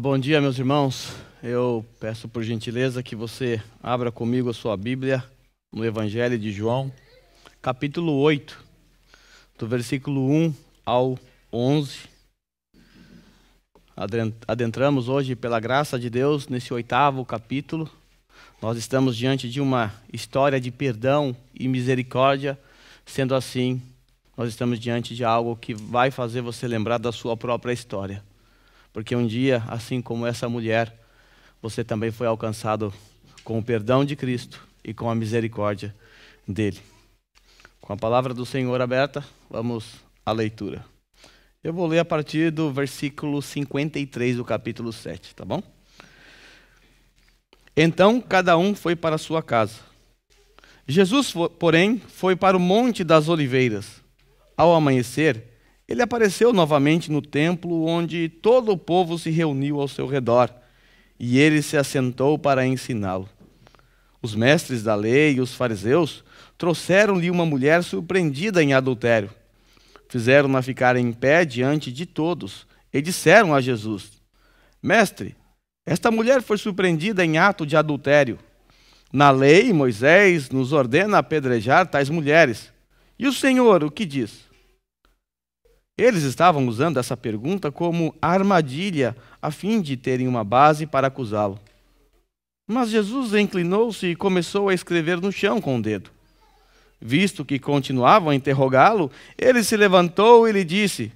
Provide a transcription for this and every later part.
Bom dia, meus irmãos. Eu peço por gentileza que você abra comigo a sua Bíblia no Evangelho de João, capítulo 8, do versículo 1 ao 11. Adentramos hoje, pela graça de Deus, nesse 8º capítulo. Nós estamos diante de uma história de perdão e misericórdia. Sendo assim, nós estamos diante de algo que vai fazer você lembrar da sua própria história. Porque um dia, assim como essa mulher, você também foi alcançado com o perdão de Cristo e com a misericórdia dele. Com a palavra do Senhor aberta, vamos à leitura. Eu vou ler a partir do versículo 53 do capítulo 7, tá bom? Então cada um foi para a sua casa. Jesus, porém, foi para o Monte das Oliveiras. Ao amanhecer, ele apareceu novamente no templo, onde todo o povo se reuniu ao seu redor, e ele se assentou para ensiná-lo. Os mestres da lei e os fariseus trouxeram-lhe uma mulher surpreendida em adultério. Fizeram-na ficar em pé diante de todos, e disseram a Jesus: Mestre, esta mulher foi surpreendida em ato de adultério. Na lei, Moisés nos ordena apedrejar tais mulheres. E o Senhor o que diz? Eles estavam usando essa pergunta como armadilha, a fim de terem uma base para acusá-lo. Mas Jesus inclinou-se e começou a escrever no chão com o dedo. Visto que continuavam a interrogá-lo, ele se levantou e lhe disse: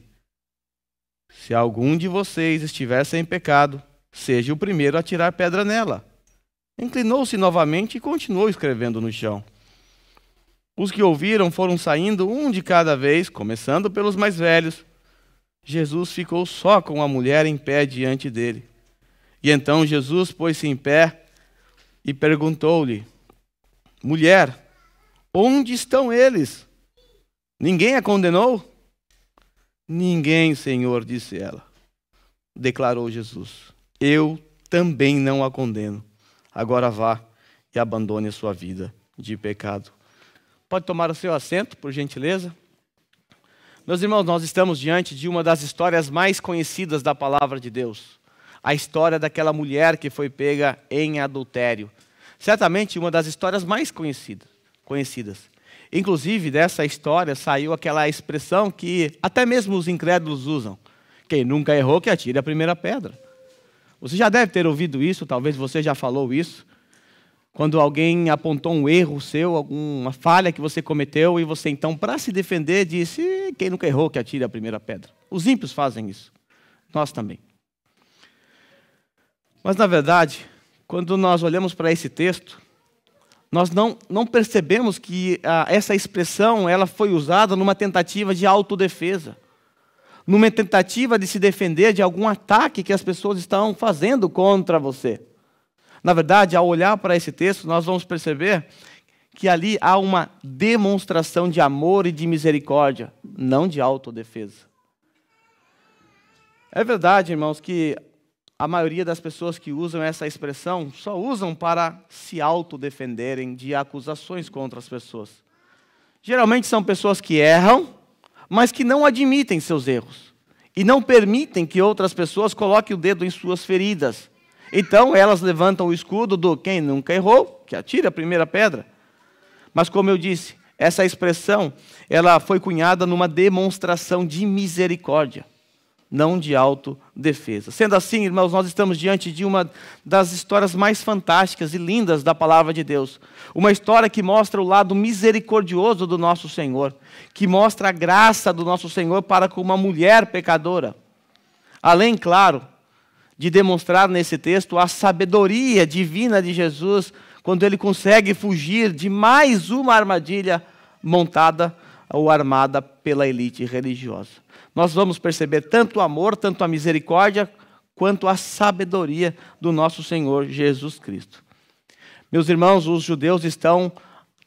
Se algum de vocês estiver sem pecado, seja o primeiro a tirar pedra nela. Inclinou-se novamente e continuou escrevendo no chão. Os que ouviram foram saindo um de cada vez, começando pelos mais velhos. Jesus ficou só com a mulher em pé diante dele. E então Jesus pôs-se em pé e perguntou-lhe: Mulher, onde estão eles? Ninguém a condenou? Ninguém, Senhor, disse ela. Declarou Jesus: Eu também não a condeno. Agora vá e abandone a sua vida de pecado. Pode tomar o seu assento, por gentileza. Meus irmãos, nós estamos diante de uma das histórias mais conhecidas da palavra de Deus. A história daquela mulher que foi pega em adultério. Certamente uma das histórias mais conhecidas. Inclusive, dessa história saiu aquela expressão que até mesmo os incrédulos usam: quem nunca errou, que atire a primeira pedra. Você já deve ter ouvido isso, talvez você já falou isso. Quando alguém apontou um erro seu, alguma falha que você cometeu, e você então, para se defender, disse: quem nunca errou, que atire a primeira pedra. Os ímpios fazem isso. Nós também. Mas, na verdade, quando nós olhamos para esse texto, nós não percebemos que essa expressão ela foi usada numa tentativa de autodefesa. Numa tentativa de se defender de algum ataque que as pessoas estão fazendo contra você. Na verdade, ao olhar para esse texto, nós vamos perceber que ali há uma demonstração de amor e de misericórdia, não de autodefesa. É verdade, irmãos, que a maioria das pessoas que usam essa expressão só usam para se autodefenderem de acusações contra as pessoas. Geralmente são pessoas que erram, mas que não admitem seus erros e não permitem que outras pessoas coloquem o dedo em suas feridas. Então elas levantam o escudo do quem nunca errou, que atire a primeira pedra. Mas como eu disse, essa expressão ela foi cunhada numa demonstração de misericórdia, não de autodefesa. Sendo assim, irmãos, nós estamos diante de uma das histórias mais fantásticas e lindas da palavra de Deus. Uma história que mostra o lado misericordioso do nosso Senhor, que mostra a graça do nosso Senhor para com uma mulher pecadora. Além, claro, de demonstrar nesse texto a sabedoria divina de Jesus, quando ele consegue fugir de mais uma armadilha montada ou armada pela elite religiosa. Nós vamos perceber tanto o amor, tanto a misericórdia, quanto a sabedoria do nosso Senhor Jesus Cristo. Meus irmãos, os judeus estão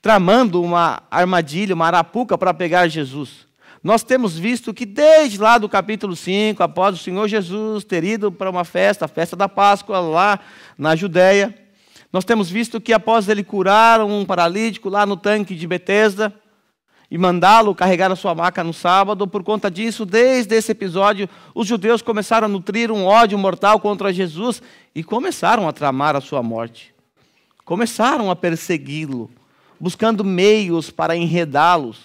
tramando uma armadilha, uma arapuca para pegar Jesus. Nós temos visto que desde lá do capítulo 5, após o Senhor Jesus ter ido para uma festa, a festa da Páscoa, lá na Judéia, nós temos visto que após ele curar um paralítico lá no tanque de Betesda, e mandá-lo carregar a sua maca no sábado. Por conta disso, desde esse episódio, os judeus começaram a nutrir um ódio mortal contra Jesus e começaram a tramar a sua morte. Começaram a persegui-lo, buscando meios para enredá-lo.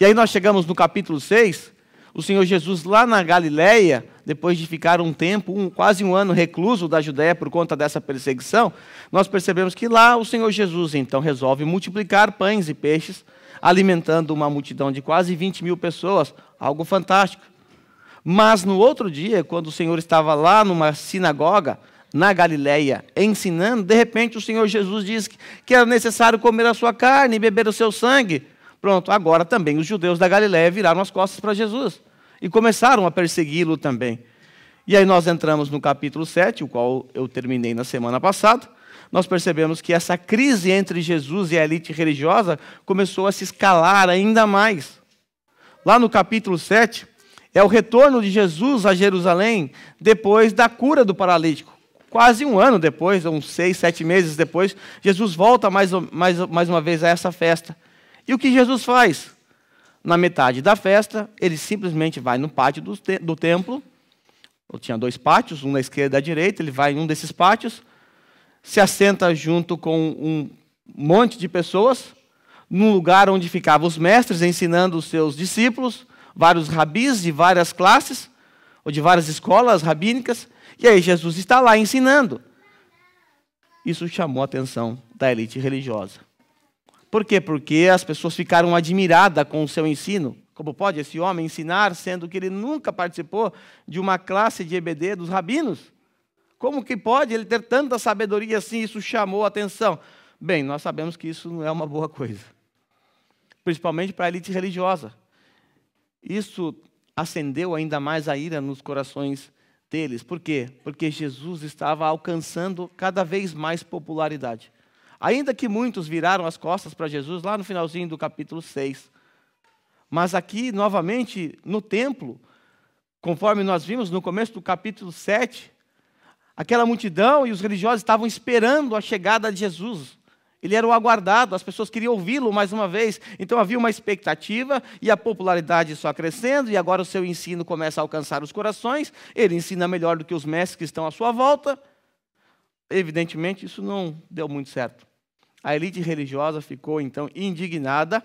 E aí nós chegamos no capítulo 6, o Senhor Jesus lá na Galileia, depois de ficar um tempo, quase um ano recluso da Judéia por conta dessa perseguição, nós percebemos que lá o Senhor Jesus então resolve multiplicar pães e peixes, alimentando uma multidão de quase 20 mil pessoas, algo fantástico. Mas no outro dia, quando o Senhor estava lá numa sinagoga, na Galileia, ensinando, de repente o Senhor Jesus disse que era necessário comer a sua carne e beber o seu sangue. Pronto, agora também os judeus da Galileia viraram as costas para Jesus e começaram a persegui-lo também. E aí nós entramos no capítulo 7, o qual eu terminei na semana passada. Nós percebemos que essa crise entre Jesus e a elite religiosa começou a se escalar ainda mais. Lá no capítulo 7, é o retorno de Jesus a Jerusalém depois da cura do paralítico. Quase um ano depois, uns 6, 7 meses depois, Jesus volta mais uma vez a essa festa. E o que Jesus faz? Na metade da festa, ele simplesmente vai no pátio do templo. Eu tinha 2 pátios, um na esquerda e à direita. Ele vai em um desses pátios, se assenta junto com um monte de pessoas, num lugar onde ficavam os mestres ensinando os seus discípulos, vários rabis de várias classes, ou de várias escolas rabínicas. E aí Jesus está lá ensinando. Isso chamou a atenção da elite religiosa. Por quê? Porque as pessoas ficaram admiradas com o seu ensino. Como pode esse homem ensinar, sendo que ele nunca participou de uma classe de EBD dos rabinos? Como que pode ele ter tanta sabedoria assim? Isso chamou a atenção. Bem, nós sabemos que isso não é uma boa coisa. Principalmente para a elite religiosa. Isso acendeu ainda mais a ira nos corações deles. Por quê? Porque Jesus estava alcançando cada vez mais popularidade. Ainda que muitos viraram as costas para Jesus lá no finalzinho do capítulo 6. Mas aqui, novamente, no templo, conforme nós vimos no começo do capítulo 7, aquela multidão e os religiosos estavam esperando a chegada de Jesus. Ele era o aguardado, as pessoas queriam ouvi-lo mais uma vez. Então havia uma expectativa e a popularidade só crescendo, e agora o seu ensino começa a alcançar os corações. Ele ensina melhor do que os mestres que estão à sua volta. Evidentemente, isso não deu muito certo. A elite religiosa ficou, então, indignada.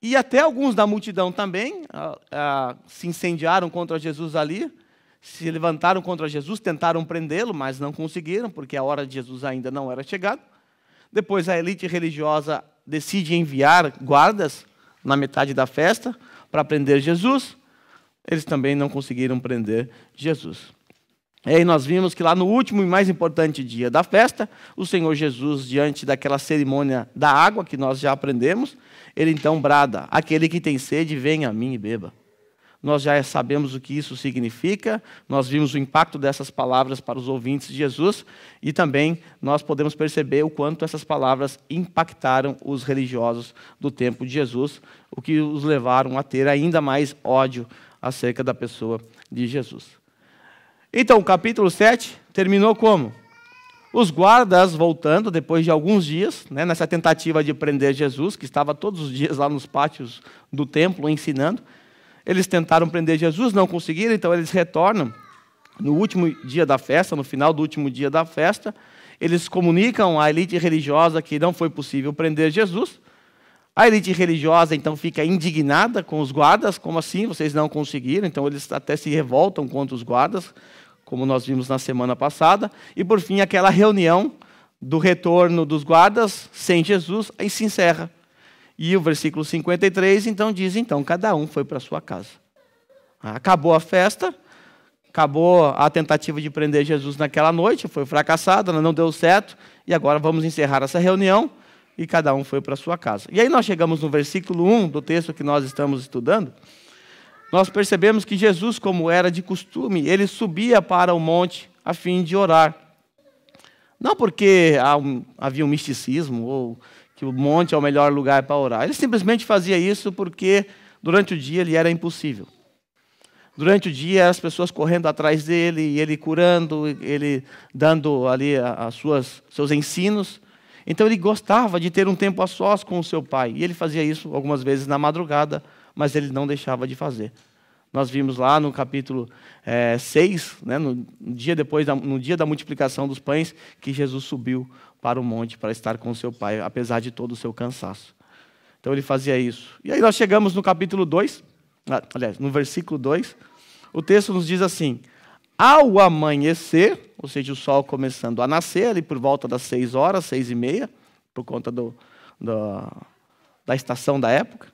E até alguns da multidão também se incendiaram contra Jesus ali, se levantaram contra Jesus, tentaram prendê-lo, mas não conseguiram, porque a hora de Jesus ainda não era chegada. Depois a elite religiosa decide enviar guardas na metade da festa para prender Jesus. Eles também não conseguiram prender Jesus. E aí nós vimos que lá no último e mais importante dia da festa, o Senhor Jesus, diante daquela cerimônia da água que nós já aprendemos, ele então brada: aquele que tem sede, venha a mim e beba. Nós já sabemos o que isso significa, nós vimos o impacto dessas palavras para os ouvintes de Jesus, e também nós podemos perceber o quanto essas palavras impactaram os religiosos do tempo de Jesus, o que os levaram a ter ainda mais ódio acerca da pessoa de Jesus. Então, o capítulo 7 terminou como? Os guardas voltando, depois de alguns dias, nessa tentativa de prender Jesus, que estava todos os dias lá nos pátios do templo ensinando. Eles tentaram prender Jesus, não conseguiram, então eles retornam no último dia da festa, no final do último dia da festa. Eles comunicam à elite religiosa que não foi possível prender Jesus. A elite religiosa, então, fica indignada com os guardas. Como assim? Vocês não conseguiram? Então, eles até se revoltam contra os guardas, como nós vimos na semana passada. E, por fim, aquela reunião do retorno dos guardas sem Jesus aí se encerra. E o versículo 53, então, diz, então, cada um foi para a sua casa. Acabou a festa, acabou a tentativa de prender Jesus naquela noite, foi fracassada, não deu certo, e agora vamos encerrar essa reunião, e cada um foi para a sua casa. E aí nós chegamos no versículo 1 do texto que nós estamos estudando, nós percebemos que Jesus, como era de costume, ele subia para o monte a fim de orar. Não porque havia um misticismo, ou que o monte é o melhor lugar para orar. Ele simplesmente fazia isso porque durante o dia ele era impossível. Durante o dia as pessoas correndo atrás dele, e ele curando, ele dando ali seus ensinos. Então ele gostava de ter um tempo a sós com o seu pai. E ele fazia isso algumas vezes na madrugada, mas ele não deixava de fazer. Nós vimos lá no capítulo 6, né, no dia da multiplicação dos pães, que Jesus subiu para o monte para estar com o seu pai, apesar de todo o seu cansaço. Então ele fazia isso. E aí nós chegamos no capítulo 2, aliás, no versículo 2, o texto nos diz assim: ao amanhecer, ou seja, o sol começando a nascer, ali por volta das 6 horas, 6:30, por conta da estação da época,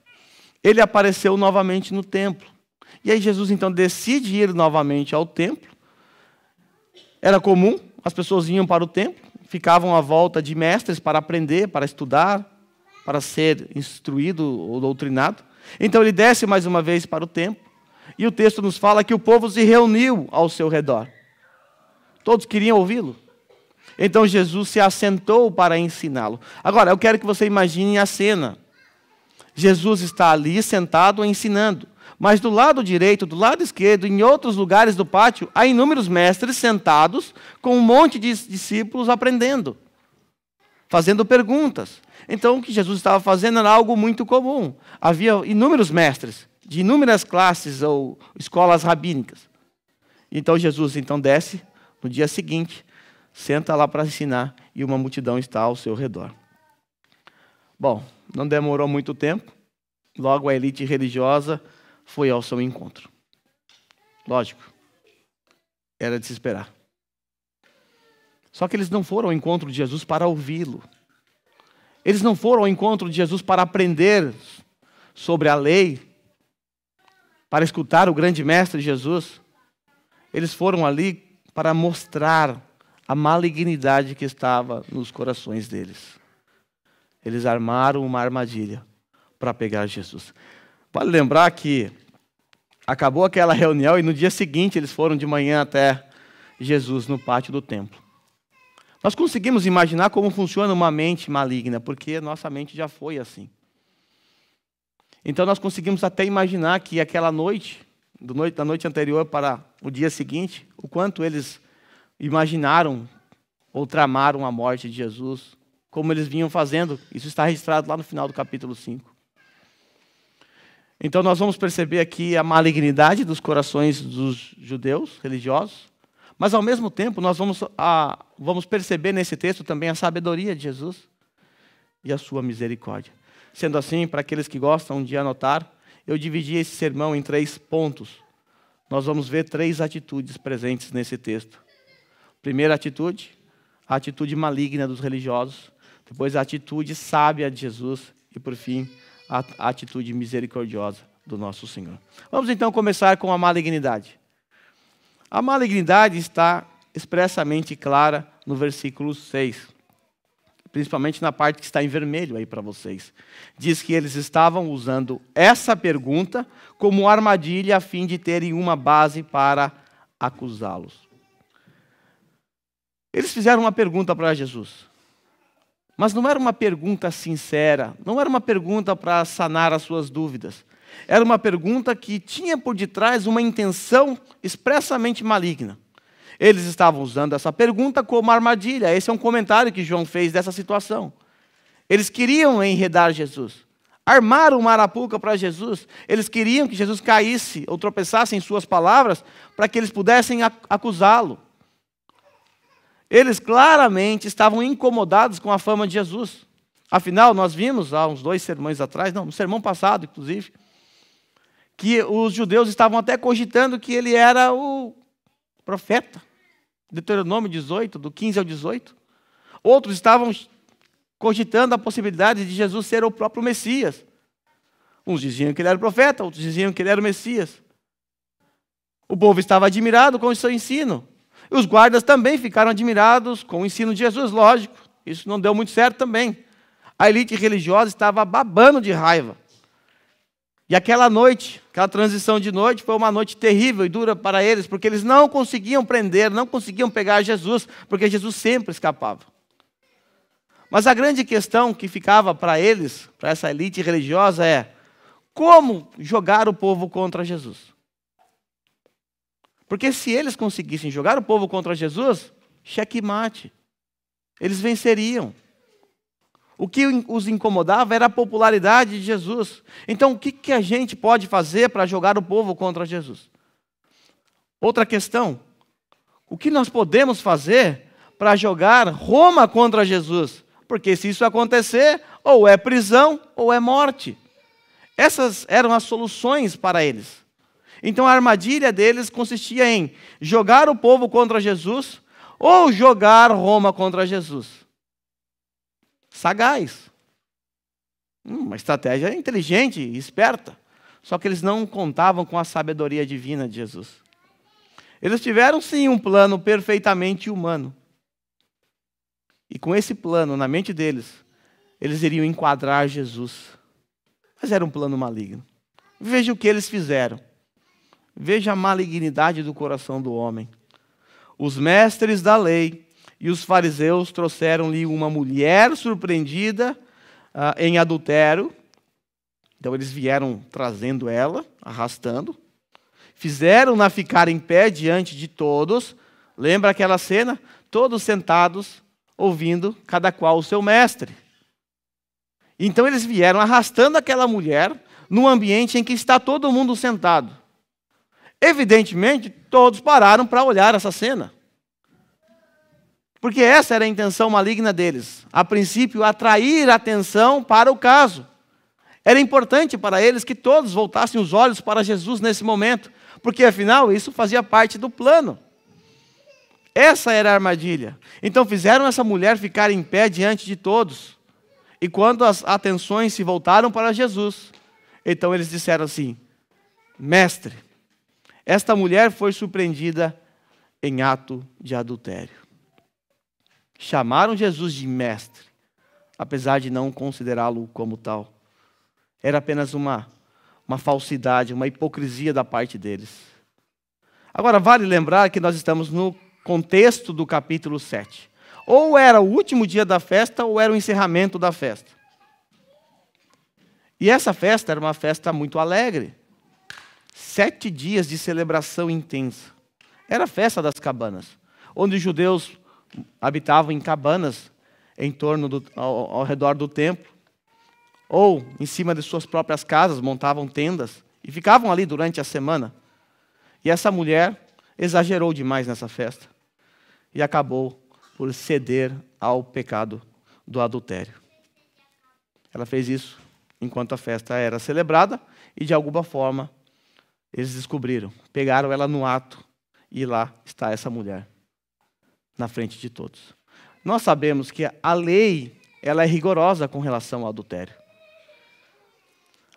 ele apareceu novamente no templo. E aí Jesus então decide ir novamente ao templo. Era comum, as pessoas iam para o templo, ficavam à volta de mestres para aprender, para estudar, para ser instruído ou doutrinado. Então ele desce mais uma vez para o templo, e o texto nos fala que o povo se reuniu ao seu redor. Todos queriam ouvi-lo. Então Jesus se assentou para ensiná-lo. Agora, eu quero que você imagine a cena. Jesus está ali sentado ensinando. Mas do lado direito, do lado esquerdo, em outros lugares do pátio, há inúmeros mestres sentados com um monte de discípulos aprendendo, fazendo perguntas. Então, o que Jesus estava fazendo era algo muito comum. Havia inúmeros mestres, de inúmeras classes ou escolas rabínicas. Então, Jesus desce no dia seguinte, senta lá para ensinar, e uma multidão está ao seu redor. Bom, não demorou muito tempo, logo a elite religiosa foi ao seu encontro. Lógico, era de se esperar. Só que eles não foram ao encontro de Jesus para ouvi-lo. Eles não foram ao encontro de Jesus para aprender sobre a lei, para escutar o grande mestre Jesus. Eles foram ali para mostrar a malignidade que estava nos corações deles. Eles armaram uma armadilha para pegar Jesus. Vale lembrar que acabou aquela reunião e no dia seguinte eles foram de manhã até Jesus no pátio do templo. Nós conseguimos imaginar como funciona uma mente maligna, porque nossa mente já foi assim. Então nós conseguimos até imaginar que aquela noite, da noite anterior para o dia seguinte, o quanto eles imaginaram ou tramaram a morte de Jesus, como eles vinham fazendo. Isso está registrado lá no final do capítulo 5. Então nós vamos perceber aqui a malignidade dos corações dos judeus religiosos, mas ao mesmo tempo nós vamos perceber nesse texto também a sabedoria de Jesus e a sua misericórdia. Sendo assim, para aqueles que gostam de anotar, eu dividi esse sermão em 3 pontos. Nós vamos ver 3 atitudes presentes nesse texto. Primeira atitude, a atitude maligna dos religiosos. Depois a atitude sábia de Jesus. E por fim, a atitude misericordiosa do nosso Senhor. Vamos então começar com a malignidade. A malignidade está expressamente clara no versículo 6. Principalmente na parte que está em vermelho aí para vocês. Diz que eles estavam usando essa pergunta como armadilha a fim de terem uma base para acusá-los. Eles fizeram uma pergunta para Jesus. Mas não era uma pergunta sincera, não era uma pergunta para sanar as suas dúvidas. Era uma pergunta que tinha por detrás uma intenção expressamente maligna. Eles estavam usando essa pergunta como armadilha. Esse é um comentário que João fez dessa situação. Eles queriam enredar Jesus. Armaram uma arapuca para Jesus. Eles queriam que Jesus caísse ou tropeçasse em suas palavras para que eles pudessem acusá-lo. Eles claramente estavam incomodados com a fama de Jesus. Afinal, nós vimos há uns 2 sermões atrás, no sermão passado, inclusive, que os judeus estavam até cogitando que ele era o profeta. Deuteronômio 18, do 15 ao 18. Outros estavam cogitando a possibilidade de Jesus ser o próprio Messias. Uns diziam que ele era o profeta, outros diziam que ele era o Messias. O povo estava admirado com o seu ensino. E os guardas também ficaram admirados com o ensino de Jesus, lógico. Isso não deu muito certo também. A elite religiosa estava babando de raiva. E aquela noite, aquela transição de noite, foi uma noite terrível e dura para eles, porque eles não conseguiam prender, não conseguiam pegar Jesus, porque Jesus sempre escapava. Mas a grande questão que ficava para eles, para essa elite religiosa, é como jogar o povo contra Jesus. Porque se eles conseguissem jogar o povo contra Jesus, checkmate. Eles venceriam. O que os incomodava era a popularidade de Jesus. Então, o que a gente pode fazer para jogar o povo contra Jesus? Outra questão: o que nós podemos fazer para jogar Roma contra Jesus? Porque se isso acontecer, ou é prisão ou é morte. Essas eram as soluções para eles. Então a armadilha deles consistia em jogar o povo contra Jesus ou jogar Roma contra Jesus. Sagaz. Uma estratégia inteligente e esperta. Só que eles não contavam com a sabedoria divina de Jesus. Eles tiveram sim um plano perfeitamente humano. E com esse plano na mente deles, eles iriam enquadrar Jesus. Mas era um plano maligno. Veja o que eles fizeram. Veja a malignidade do coração do homem. Os mestres da lei e os fariseus trouxeram-lhe uma mulher surpreendida em adultério. Então eles vieram trazendo ela, arrastando. Fizeram-na ficar em pé diante de todos. Lembra aquela cena? Todos sentados, ouvindo cada qual o seu mestre. Então eles vieram arrastando aquela mulher num ambiente em que está todo mundo sentado. Evidentemente, todos pararam para olhar essa cena. Porque essa era a intenção maligna deles. A princípio, atrair atenção para o caso. Era importante para eles que todos voltassem os olhos para Jesus nesse momento. Porque, afinal, isso fazia parte do plano. Essa era a armadilha. Então, fizeram essa mulher ficar em pé diante de todos. E quando as atenções se voltaram para Jesus, então eles disseram assim: Mestre, esta mulher foi surpreendida em ato de adultério. Chamaram Jesus de mestre, apesar de não considerá-lo como tal. Era apenas uma falsidade, uma hipocrisia da parte deles. Agora, vale lembrar que nós estamos no contexto do capítulo 7. Ou era o último dia da festa, ou era o encerramento da festa. E essa festa era uma festa muito alegre. 7 dias de celebração intensa. Era a festa das cabanas, onde os judeus habitavam em cabanas em torno ao redor do templo, ou em cima de suas próprias casas, montavam tendas e ficavam ali durante a semana. E essa mulher exagerou demais nessa festa e acabou por ceder ao pecado do adultério. Ela fez isso enquanto a festa era celebrada e, de alguma forma, eles descobriram, pegaram ela no ato e lá está essa mulher, na frente de todos. Nós sabemos que a lei ela é rigorosa com relação ao adultério.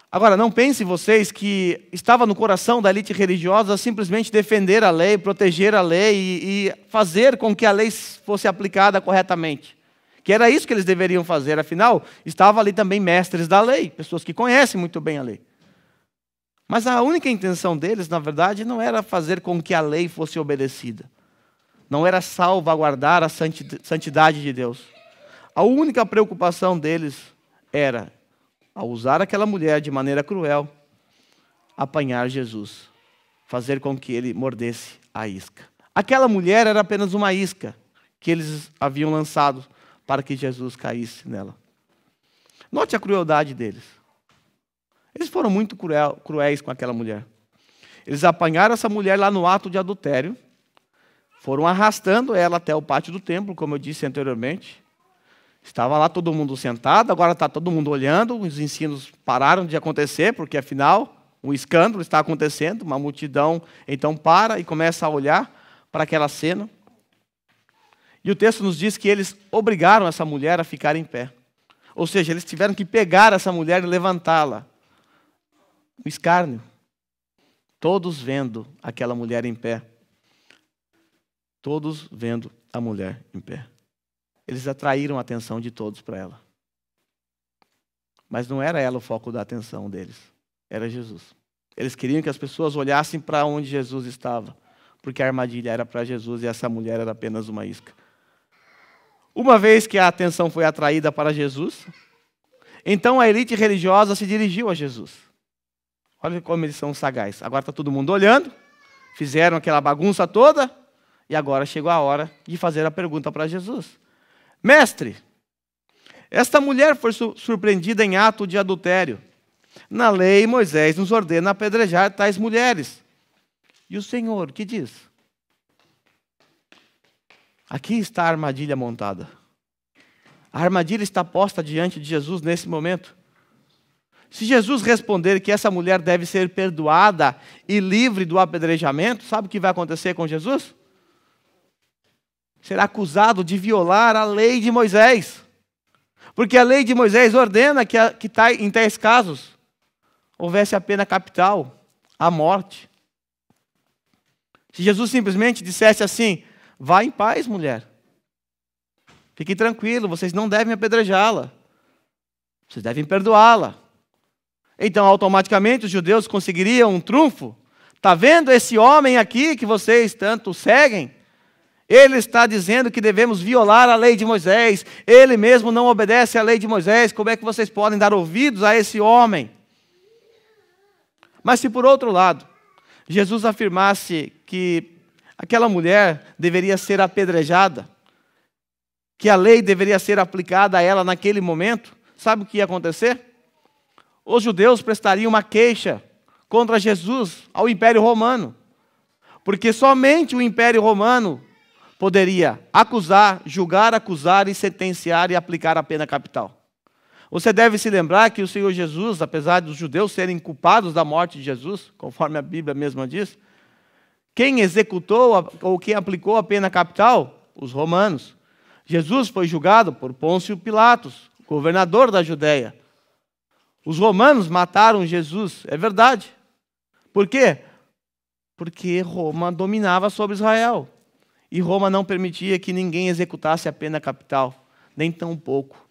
Agora, não pensem vocês que estava no coração da elite religiosa simplesmente defender a lei, proteger a lei e fazer com que a lei fosse aplicada corretamente. Que era isso que eles deveriam fazer. Afinal, estavam ali também mestres da lei, pessoas que conhecem muito bem a lei. Mas a única intenção deles, na verdade, não era fazer com que a lei fosse obedecida. Não era salvaguardar a santidade de Deus. A única preocupação deles era, ao usar aquela mulher de maneira cruel, apanhar Jesus, fazer com que ele mordesse a isca. Aquela mulher era apenas uma isca que eles haviam lançado para que Jesus caísse nela. Note a crueldade deles. Eles foram muito cruéis com aquela mulher. Eles apanharam essa mulher lá no ato de adultério, foram arrastando ela até o pátio do templo, como eu disse anteriormente. Estava lá todo mundo sentado, agora está todo mundo olhando, os ensinos pararam de acontecer, porque afinal, um escândalo está acontecendo, uma multidão então para e começa a olhar para aquela cena. E o texto nos diz que eles obrigaram essa mulher a ficar em pé. Ou seja, eles tiveram que pegar essa mulher e levantá-la. Um escárnio. Todos vendo aquela mulher em pé. Todos vendo a mulher em pé. Eles atraíram a atenção de todos para ela. Mas não era ela o foco da atenção deles. Era Jesus. Eles queriam que as pessoas olhassem para onde Jesus estava. Porque a armadilha era para Jesus e essa mulher era apenas uma isca. Uma vez que a atenção foi atraída para Jesus, então a elite religiosa se dirigiu a Jesus. Olha como eles são sagazes. Agora está todo mundo olhando, fizeram aquela bagunça toda, e agora chegou a hora de fazer a pergunta para Jesus. Mestre, Esta mulher foi surpreendida em ato de adultério. Na lei, Moisés nos ordena apedrejar tais mulheres. E o Senhor, o que diz? Aqui está a armadilha montada. A armadilha está posta diante de Jesus nesse momento. Se Jesus responder que essa mulher deve ser perdoada e livre do apedrejamento, sabe o que vai acontecer com Jesus? Será acusado de violar a lei de Moisés. Porque a lei de Moisés ordena que em tais casos houvesse a pena capital, a morte. Se Jesus simplesmente dissesse assim: vá em paz, mulher. Fique tranquilo, vocês não devem apedrejá-la. Vocês devem perdoá-la. Então, automaticamente, os judeus conseguiriam um trunfo. Está vendo esse homem aqui que vocês tanto seguem? Ele está dizendo que devemos violar a lei de Moisés. Ele mesmo não obedece à lei de Moisés. Como é que vocês podem dar ouvidos a esse homem? Mas se por outro lado, Jesus afirmasse que aquela mulher deveria ser apedrejada, que a lei deveria ser aplicada a ela naquele momento, sabe o que ia acontecer? Os judeus prestariam uma queixa contra Jesus ao Império Romano, porque somente o Império Romano poderia acusar, julgar, acusar e sentenciar e aplicar a pena capital. Você deve se lembrar que o Senhor Jesus, apesar dos judeus serem culpados da morte de Jesus, conforme a Bíblia mesma diz, quem executou ou quem aplicou a pena capital? Os romanos. Jesus foi julgado por Pôncio Pilatos, governador da Judéia. Os romanos mataram Jesus, é verdade. Por quê? Porque Roma dominava sobre Israel. E Roma não permitia que ninguém executasse a pena capital, nem tampouco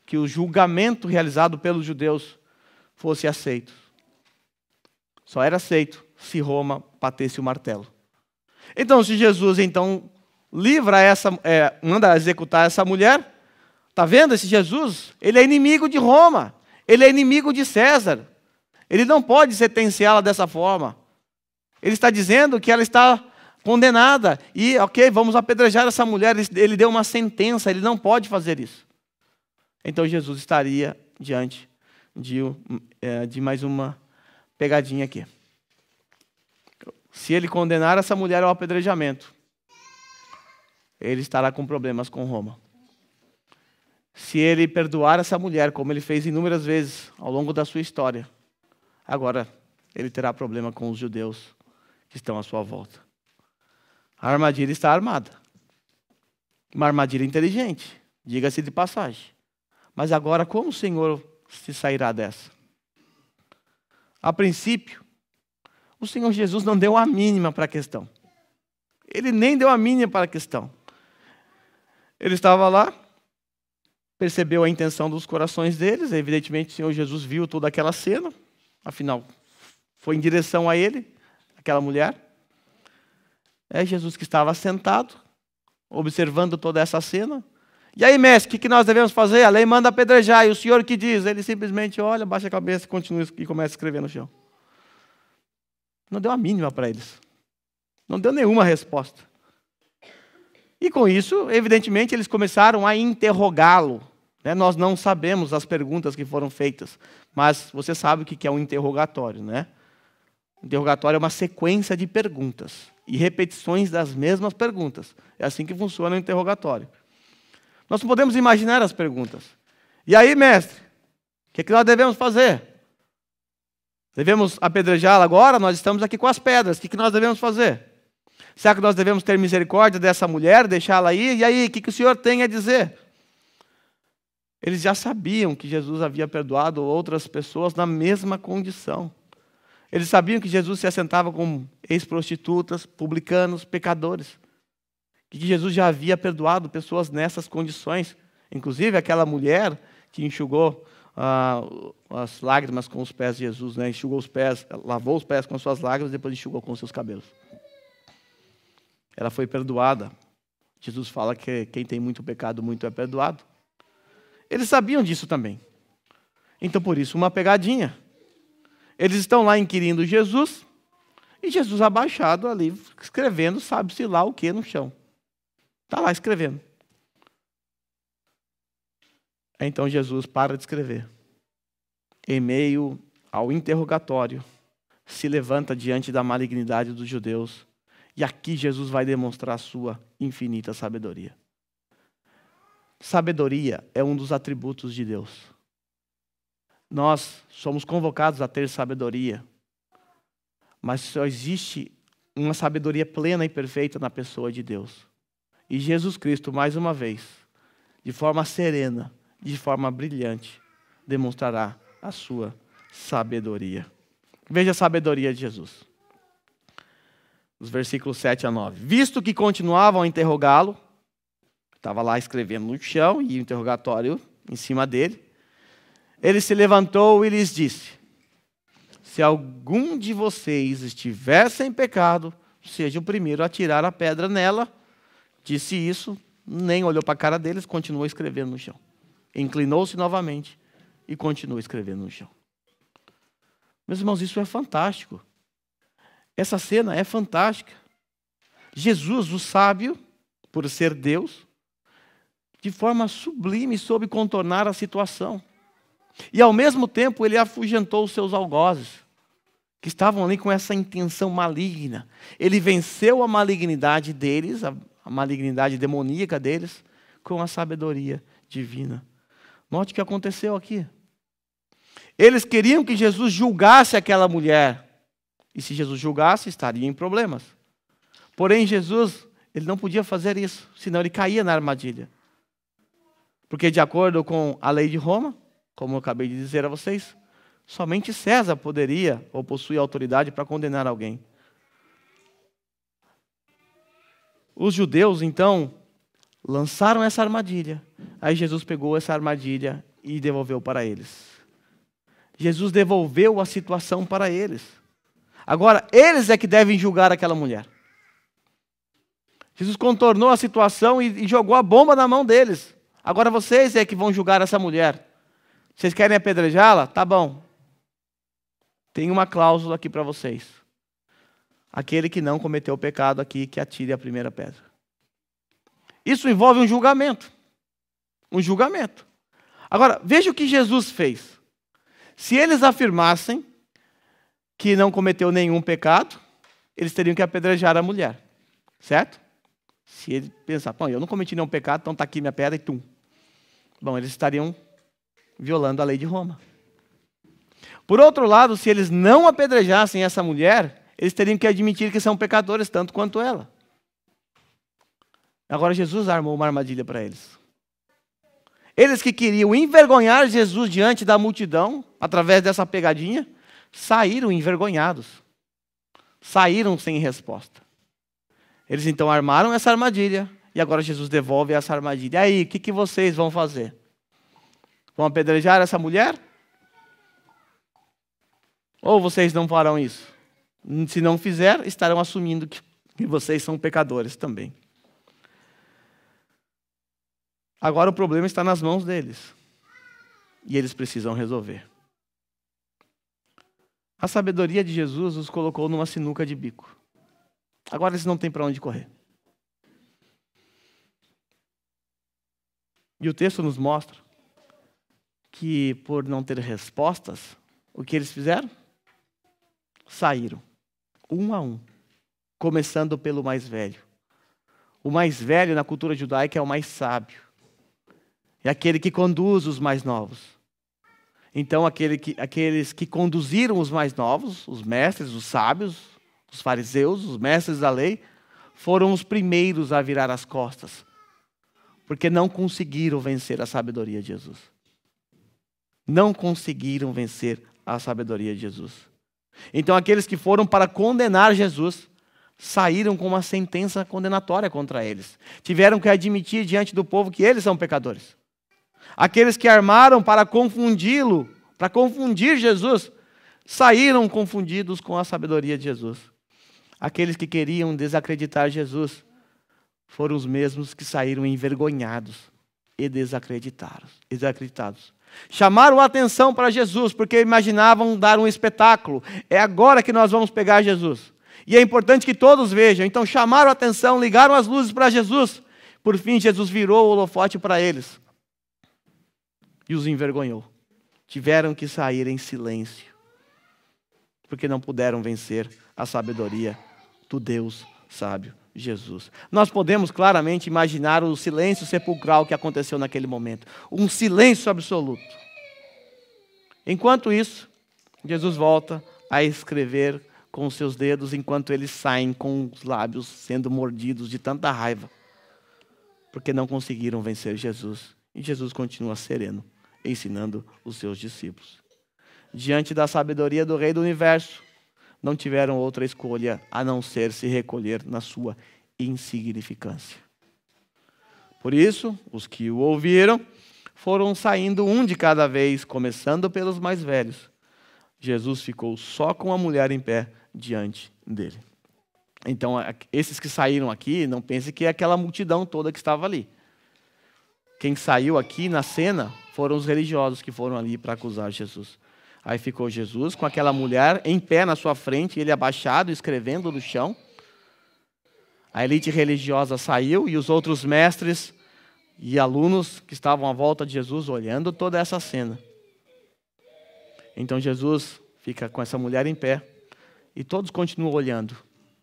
que o julgamento realizado pelos judeus fosse aceito. Só era aceito se Roma batesse o martelo. Então, se Jesus manda executar essa mulher, está vendo? Esse Jesus, ele é inimigo de Roma, ele é inimigo de César. Ele não pode sentenciá-la dessa forma. Ele está dizendo que ela está condenada e, ok, vamos apedrejar essa mulher. Ele deu uma sentença, ele não pode fazer isso. Então Jesus estaria diante de mais uma pegadinha aqui. Se ele condenar essa mulher ao apedrejamento, ele estará com problemas com Roma. Se ele perdoar essa mulher, como ele fez inúmeras vezes ao longo da sua história, agora ele terá problema com os judeus que estão à sua volta. A armadilha está armada. Uma armadilha inteligente, diga-se de passagem. Mas agora, como o Senhor se sairá dessa? A princípio, o Senhor Jesus não deu a mínima para a questão. Ele nem deu a mínima para a questão. Ele estava lá, percebeu a intenção dos corações deles. Evidentemente, o Senhor Jesus viu toda aquela cena. Afinal, foi em direção a ele, aquela mulher. É Jesus que estava sentado, observando toda essa cena. E aí, mestre, o que nós devemos fazer? A lei manda apedrejar. E o Senhor que diz? Ele simplesmente olha, baixa a cabeça, continua e começa a escrever no chão. Não deu a mínima para eles. Não deu nenhuma resposta. E com isso, evidentemente, eles começaram a interrogá-lo. Nós não sabemos as perguntas que foram feitas, mas você sabe o que é um interrogatório, né? Interrogatório é uma sequência de perguntas e repetições das mesmas perguntas. É assim que funciona o interrogatório. Nós podemos imaginar as perguntas. E aí, mestre, o que nós devemos fazer? Devemos apedrejá-la agora? Nós estamos aqui com as pedras. O que nós devemos fazer? Será que nós devemos ter misericórdia dessa mulher, deixá-la ir? E aí, o que o Senhor tem a dizer? Eles já sabiam que Jesus havia perdoado outras pessoas na mesma condição. Eles sabiam que Jesus se assentava com ex-prostitutas, publicanos, pecadores. Que Jesus já havia perdoado pessoas nessas condições. Inclusive aquela mulher que enxugou as lágrimas com os pés de Jesus, né? Enxugou os pés, lavou os pés com suas lágrimas e depois enxugou com seus cabelos. Ela foi perdoada. Jesus fala que quem tem muito pecado, muito é perdoado. Eles sabiam disso também. Então, por isso, uma pegadinha. Eles estão lá inquirindo Jesus, e Jesus abaixado ali, escrevendo, sabe-se lá o que no chão. Está lá escrevendo. Então Jesus para de escrever. Em meio ao interrogatório, se levanta diante da malignidade dos judeus. E aqui Jesus vai demonstrar a sua infinita sabedoria. Sabedoria é um dos atributos de Deus. Nós somos convocados a ter sabedoria, mas só existe uma sabedoria plena e perfeita na pessoa de Deus. E Jesus Cristo, mais uma vez, de forma serena, de forma brilhante, demonstrará a sua sabedoria. Veja a sabedoria de Jesus. Os versículos 7 a 9. Visto que continuavam a interrogá-lo, estava lá escrevendo no chão e o interrogatório em cima dele, ele se levantou e lhes disse: se algum de vocês estiver sem pecado, seja o primeiro a tirar a pedra nela. Disse isso, nem olhou para a cara deles, continuou escrevendo no chão. Inclinou-se novamente e continuou escrevendo no chão. Meus irmãos, isso é fantástico. Essa cena é fantástica. Jesus, o sábio, por ser Deus, de forma sublime soube contornar a situação. E ao mesmo tempo ele afugentou os seus algozes, que estavam ali com essa intenção maligna. Ele venceu a malignidade deles, a malignidade demoníaca deles, com a sabedoria divina. Note o que aconteceu aqui. Eles queriam que Jesus julgasse aquela mulher. E se Jesus julgasse, estaria em problemas. Porém, Jesus, ele não podia fazer isso, senão ele caía na armadilha. Porque de acordo com a lei de Roma, como eu acabei de dizer a vocês, somente César poderia ou possuía autoridade para condenar alguém. Os judeus, então, lançaram essa armadilha. Aí Jesus pegou essa armadilha e devolveu para eles. Jesus devolveu a situação para eles. Agora, eles é que devem julgar aquela mulher. Jesus contornou a situação e jogou a bomba na mão deles. Agora vocês é que vão julgar essa mulher. Vocês querem apedrejá-la? Tá bom. Tem uma cláusula aqui para vocês. Aquele que não cometeu o pecado aqui, que atire a primeira pedra. Isso envolve um julgamento. Um julgamento. Agora, veja o que Jesus fez. Se eles afirmassem que não cometeu nenhum pecado, eles teriam que apedrejar a mulher. Certo? Se ele pensar, bom, eu não cometi nenhum pecado, então está aqui minha pedra e tum. Bom, eles estariam violando a lei de Roma. Por outro lado, se eles não apedrejassem essa mulher, eles teriam que admitir que são pecadores, tanto quanto ela. Agora Jesus armou uma armadilha para eles. Eles que queriam envergonhar Jesus diante da multidão, através dessa pegadinha, saíram envergonhados. Saíram sem resposta. Eles então armaram essa armadilha, e agora Jesus devolve essa armadilha. E aí, o que vocês vão fazer? Vão apedrejar essa mulher? Ou vocês não farão isso? Se não fizer, estarão assumindo que vocês são pecadores também. Agora o problema está nas mãos deles. E eles precisam resolver. A sabedoria de Jesus os colocou numa sinuca de bico. Agora eles não têm para onde correr. E o texto nos mostra que, por não ter respostas, o que eles fizeram? Saíram, um a um, começando pelo mais velho. O mais velho na cultura judaica é o mais sábio. É aquele que conduz os mais novos. Então, aqueles que conduziram os mais novos, os mestres, os sábios, os fariseus, os mestres da lei, foram os primeiros a virar as costas, porque não conseguiram vencer a sabedoria de Jesus. Não conseguiram vencer a sabedoria de Jesus. Então, aqueles que foram para condenar Jesus, saíram com uma sentença condenatória contra eles. Tiveram que admitir diante do povo que eles são pecadores. Aqueles que armaram para confundi-lo, para confundir Jesus, saíram confundidos com a sabedoria de Jesus. Aqueles que queriam desacreditar Jesus foram os mesmos que saíram envergonhados e desacreditados. Chamaram a atenção para Jesus, porque imaginavam dar um espetáculo. É agora que nós vamos pegar Jesus. E é importante que todos vejam. Então chamaram a atenção, ligaram as luzes para Jesus. Por fim, Jesus virou o holofote para eles. e os envergonhou. Tiveram que sair em silêncio, porque não puderam vencer a sabedoria do Deus sábio, Jesus. Nós podemos claramente imaginar o silêncio sepulcral que aconteceu naquele momento. Um silêncio absoluto. Enquanto isso, Jesus volta a escrever com os seus dedos, enquanto eles saem com os lábios sendo mordidos de tanta raiva, porque não conseguiram vencer Jesus. E Jesus continua sereno, ensinando os seus discípulos. Diante da sabedoria do Rei do Universo, não tiveram outra escolha a não ser se recolher na sua insignificância. Por isso, os que o ouviram foram saindo um de cada vez, começando pelos mais velhos. Jesus ficou só com a mulher em pé diante dele. Então, esses que saíram aqui, não pense que é aquela multidão toda que estava ali. Quem saiu aqui na cena foram os religiosos que foram ali para acusar Jesus. Aí ficou Jesus com aquela mulher em pé na sua frente, ele abaixado, escrevendo no chão. A elite religiosa saiu e os outros mestres e alunos que estavam à volta de Jesus olhando toda essa cena. Então Jesus fica com essa mulher em pé e todos continuam olhando.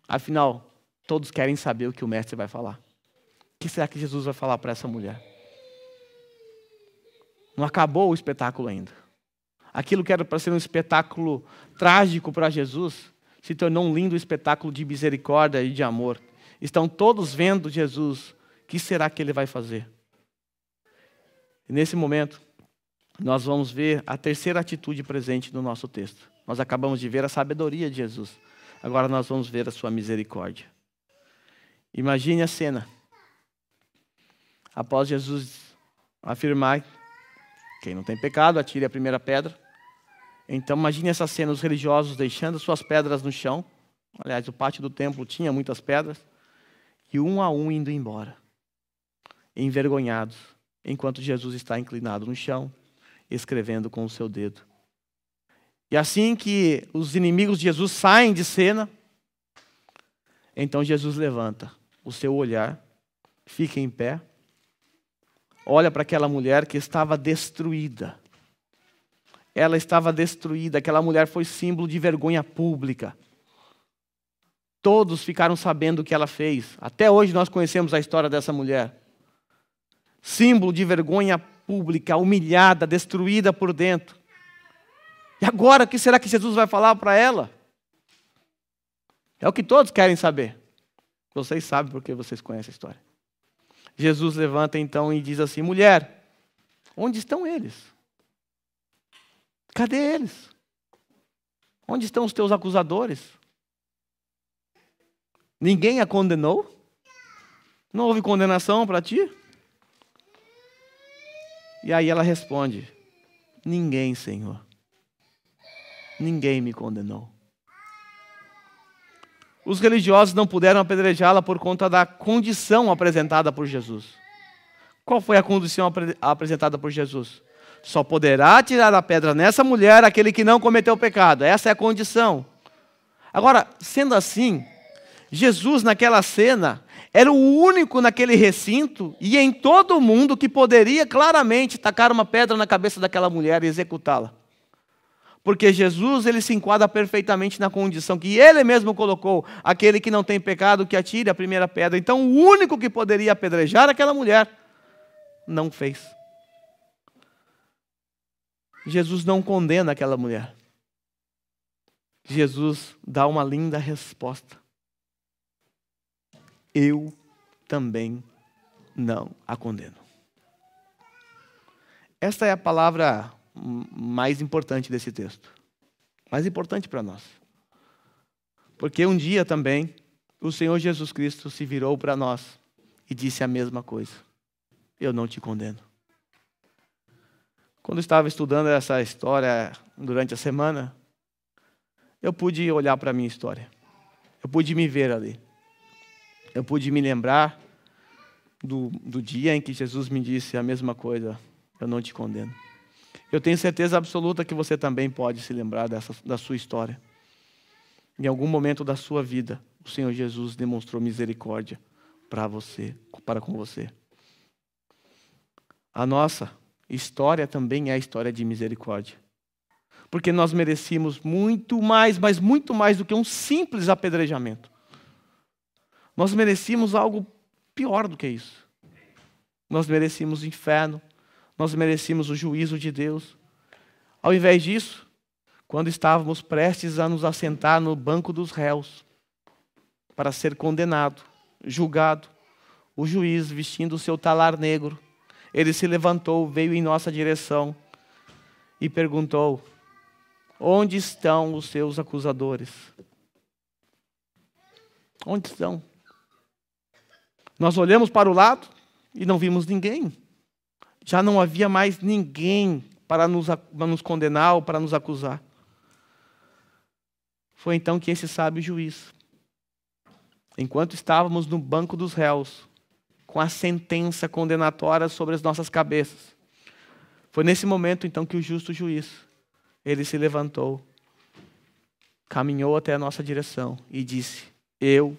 Afinal, todos querem saber o que o mestre vai falar. O que será que Jesus vai falar para essa mulher? Não acabou o espetáculo ainda. Aquilo que era para ser um espetáculo trágico para Jesus se tornou um lindo espetáculo de misericórdia e de amor. Estão todos vendo Jesus. O que será que ele vai fazer? E nesse momento, nós vamos ver a terceira atitude presente no nosso texto. Nós acabamos de ver a sabedoria de Jesus. Agora nós vamos ver a sua misericórdia. Imagine a cena. Após Jesus afirmar: quem não tem pecado, atire a primeira pedra. Então imagine essa cena, os religiosos deixando suas pedras no chão. Aliás, o pátio do templo tinha muitas pedras. E um a um indo embora, envergonhados, enquanto Jesus está inclinado no chão, escrevendo com o seu dedo. E assim que os inimigos de Jesus saem de cena, então Jesus levanta o seu olhar, fica em pé, olha para aquela mulher que estava destruída. Ela estava destruída, aquela mulher foi símbolo de vergonha pública. Todos ficaram sabendo o que ela fez. Até hoje nós conhecemos a história dessa mulher. Símbolo de vergonha pública, humilhada, destruída por dentro. E agora, o que será que Jesus vai falar para ela? É o que todos querem saber. Vocês sabem porque vocês conhecem a história. Jesus levanta então e diz assim: mulher, onde estão eles? Cadê eles? Onde estão os teus acusadores? Ninguém a condenou? Não houve condenação para ti? E aí ela responde: ninguém, Senhor. Ninguém me condenou. Os religiosos não puderam apedrejá-la por conta da condição apresentada por Jesus. Qual foi a condição apresentada por Jesus? Só poderá tirar a pedra nessa mulher aquele que não cometeu pecado. Essa é a condição. Agora, sendo assim, Jesus naquela cena era o único naquele recinto e em todo o mundo que poderia claramente tacar uma pedra na cabeça daquela mulher e executá-la. Porque Jesus, ele se enquadra perfeitamente na condição que ele mesmo colocou: aquele que não tem pecado, que atire a primeira pedra. Então, o único que poderia apedrejar aquela mulher, não fez. Jesus não condena aquela mulher. Jesus dá uma linda resposta: eu também não a condeno. Esta é a palavra mais importante desse texto. Mais importante para nós. Porque um dia também o Senhor Jesus Cristo se virou para nós e disse a mesma coisa: eu não te condeno. Quando estava estudando essa história durante a semana, eu pude olhar para a minha história. Eu pude me ver ali. Eu pude me lembrar do dia em que Jesus me disse a mesma coisa: eu não te condeno. Eu tenho certeza absoluta que você também pode se lembrar da sua história. Em algum momento da sua vida, o Senhor Jesus demonstrou misericórdia para com você. A nossa história também é a história de misericórdia. Porque nós merecíamos muito mais, mas muito mais do que um simples apedrejamento. Nós merecíamos algo pior do que isso. Nós merecíamos o inferno, nós merecíamos o juízo de Deus. Ao invés disso, quando estávamos prestes a nos assentar no banco dos réus, para ser condenado, julgado, o juiz, vestindo o seu talar negro, ele se levantou, veio em nossa direção e perguntou: onde estão os seus acusadores? Onde estão? Nós olhamos para o lado e não vimos ninguém. Já não havia mais ninguém para nos condenar ou para nos acusar. Foi então que esse sábio juiz, enquanto estávamos no banco dos réus, com a sentença condenatória sobre as nossas cabeças, foi nesse momento então que o justo juiz, ele se levantou, caminhou até a nossa direção e disse: eu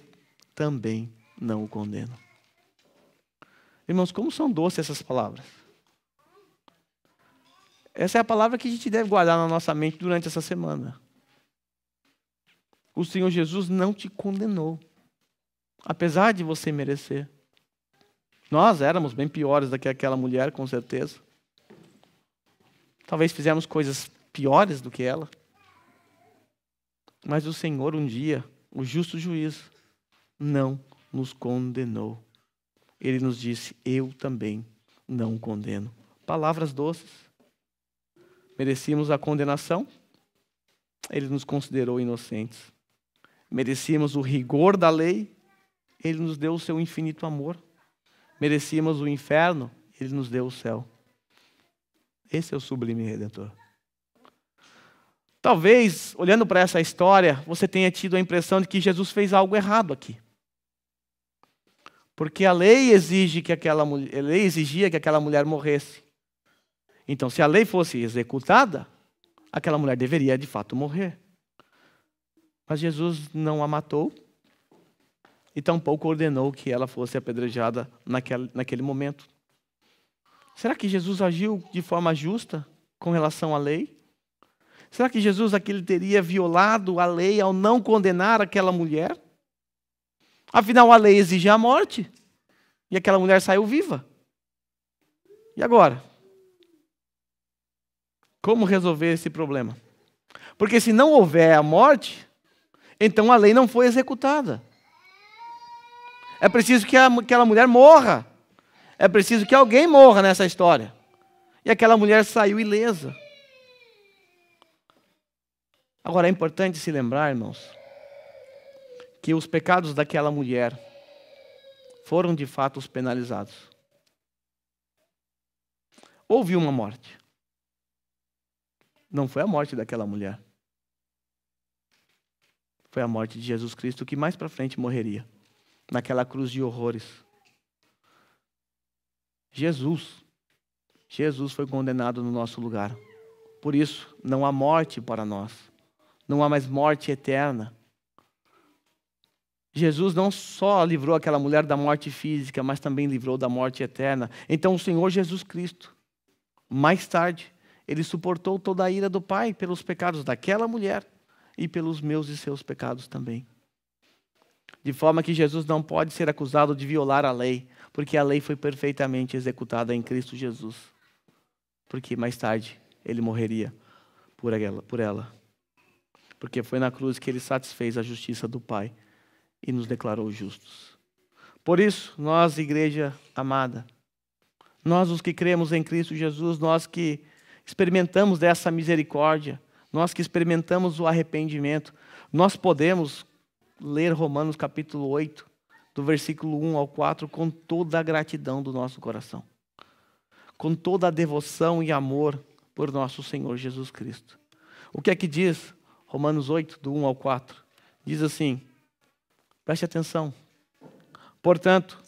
também não o condeno. Irmãos, como são doces essas palavras. Essa é a palavra que a gente deve guardar na nossa mente durante essa semana. O Senhor Jesus não te condenou, apesar de você merecer. Nós éramos bem piores do que aquela mulher, com certeza. Talvez fizemos coisas piores do que ela. Mas o Senhor um dia, o justo juiz, não nos condenou. Ele nos disse: eu também não condeno. Palavras doces. Merecíamos a condenação, ele nos considerou inocentes. Merecíamos o rigor da lei, ele nos deu o seu infinito amor. Merecíamos o inferno, ele nos deu o céu. Esse é o sublime Redentor. Talvez, olhando para essa história, você tenha tido a impressão de que Jesus fez algo errado aqui. Porque a lei exigia que aquela mulher morresse. Então, se a lei fosse executada, aquela mulher deveria de fato morrer. Mas Jesus não a matou e tampouco ordenou que ela fosse apedrejada naquele momento. Será que Jesus agiu de forma justa com relação à lei? Será que Jesus aqui teria violado a lei ao não condenar aquela mulher? Afinal, a lei exige a morte. E aquela mulher saiu viva. E agora? Como resolver esse problema? Porque se não houver a morte, então a lei não foi executada. É preciso que aquela mulher morra. É preciso que alguém morra nessa história. E aquela mulher saiu ilesa. Agora é importante se lembrar, irmãos, que os pecados daquela mulher foram de fato os penalizados. Houve uma morte. Não foi a morte daquela mulher. Foi a morte de Jesus Cristo, que mais para frente morreria, naquela cruz de horrores. Jesus foi condenado no nosso lugar. Por isso, não há morte para nós. Não há mais morte eterna. Jesus não só livrou aquela mulher da morte física, mas também livrou da morte eterna. Então o Senhor Jesus Cristo, mais tarde, ele suportou toda a ira do Pai pelos pecados daquela mulher e pelos meus e seus pecados também. De forma que Jesus não pode ser acusado de violar a lei, porque a lei foi perfeitamente executada em Cristo Jesus. Porque mais tarde ele morreria por ela. Porque foi na cruz que ele satisfez a justiça do Pai e nos declarou justos. Por isso, nós, igreja amada, nós os que cremos em Cristo Jesus, nós que experimentamos dessa misericórdia, nós que experimentamos o arrependimento, nós podemos ler Romanos capítulo 8, do versículo 1 ao 4, com toda a gratidão do nosso coração. Com toda a devoção e amor por nosso Senhor Jesus Cristo. O que é que diz Romanos 8, do 1 ao 4? Diz assim, preste atenção. Portanto,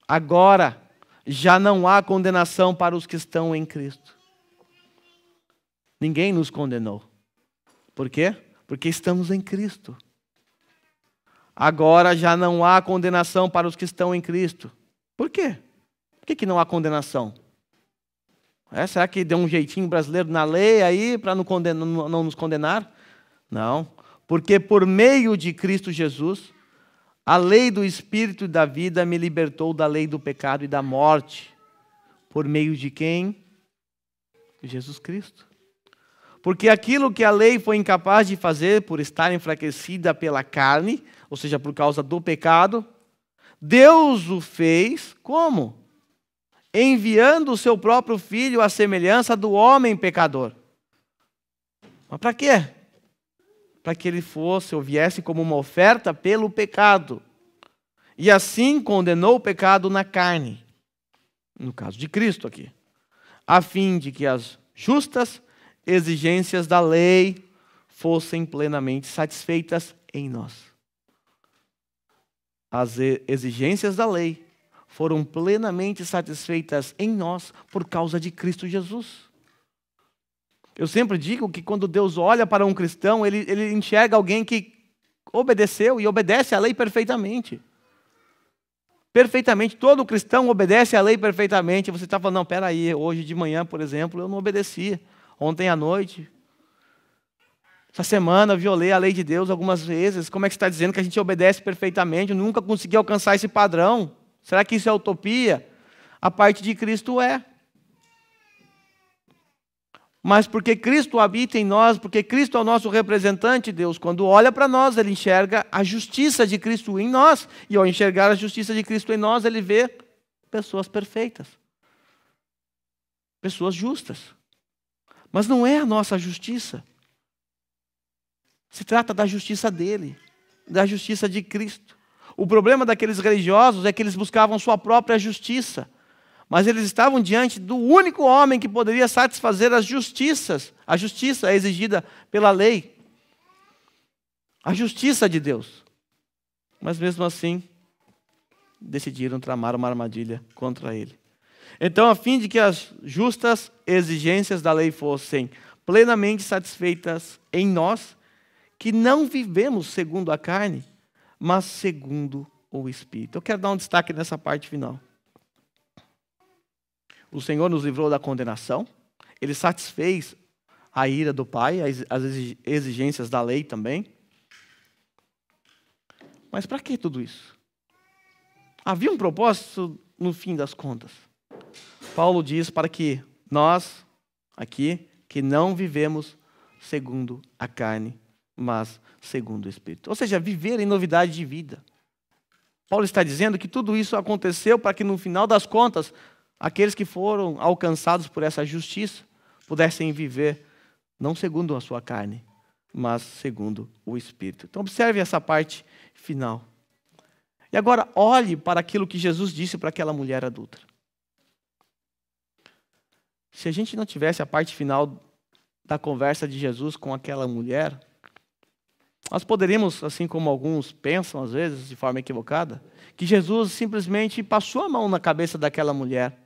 agora já não há condenação para os que estão em Cristo. Ninguém nos condenou. Por quê? Porque estamos em Cristo. Agora já não há condenação para os que estão em Cristo. Por quê? Por que não há condenação? Será que deu um jeitinho brasileiro na lei aí para não nos condenar? Não, porque por meio de Cristo Jesus, a lei do Espírito e da vida me libertou da lei do pecado e da morte. Por meio de quem? Jesus Cristo. Porque aquilo que a lei foi incapaz de fazer por estar enfraquecida pela carne, ou seja, por causa do pecado, Deus o fez como? Enviando o seu próprio Filho à semelhança do homem pecador. Mas para quê? Para que ele fosse ou viesse como uma oferta pelo pecado. E assim condenou o pecado na carne. No caso de Cristo aqui. A fim de que as justas exigências da lei fossem plenamente satisfeitas em nós. As exigências da lei foram plenamente satisfeitas em nós por causa de Cristo Jesus. Eu sempre digo que quando Deus olha para um cristão, ele enxerga alguém que obedeceu e obedece à lei perfeitamente. Perfeitamente, todo cristão obedece à lei perfeitamente. Você está falando, não, peraí, hoje de manhã, por exemplo, eu não obedeci. Ontem à noite, essa semana, eu violei a lei de Deus algumas vezes. Como é que você está dizendo que a gente obedece perfeitamente? Eu nunca consegui alcançar esse padrão. Será que isso é utopia? A parte de Cristo é. Mas porque Cristo habita em nós, porque Cristo é o nosso representante, Deus, quando olha para nós, Ele enxerga a justiça de Cristo em nós. E ao enxergar a justiça de Cristo em nós, Ele vê pessoas perfeitas. Pessoas justas. Mas não é a nossa justiça. Se trata da justiça dele, da justiça de Cristo. O problema daqueles religiosos é que eles buscavam sua própria justiça. Mas eles estavam diante do único homem que poderia satisfazer as justiças. A justiça é exigida pela lei. A justiça de Deus. Mas mesmo assim, decidiram tramar uma armadilha contra ele. Então, a fim de que as justas exigências da lei fossem plenamente satisfeitas em nós, que não vivemos segundo a carne, mas segundo o Espírito. Eu quero dar um destaque nessa parte final. O Senhor nos livrou da condenação, Ele satisfez a ira do Pai, as exigências da lei também. Mas para que tudo isso? Havia um propósito no fim das contas. Paulo diz para que nós, aqui, que não vivemos segundo a carne, mas segundo o Espírito. Ou seja, viver em novidade de vida. Paulo está dizendo que tudo isso aconteceu para que no final das contas, aqueles que foram alcançados por essa justiça pudessem viver não segundo a sua carne, mas segundo o Espírito. Então observe essa parte final. E agora olhe para aquilo que Jesus disse para aquela mulher adúltera. Se a gente não tivesse a parte final da conversa de Jesus com aquela mulher, nós poderíamos, assim como alguns pensam às vezes, de forma equivocada, que Jesus simplesmente passou a mão na cabeça daquela mulher.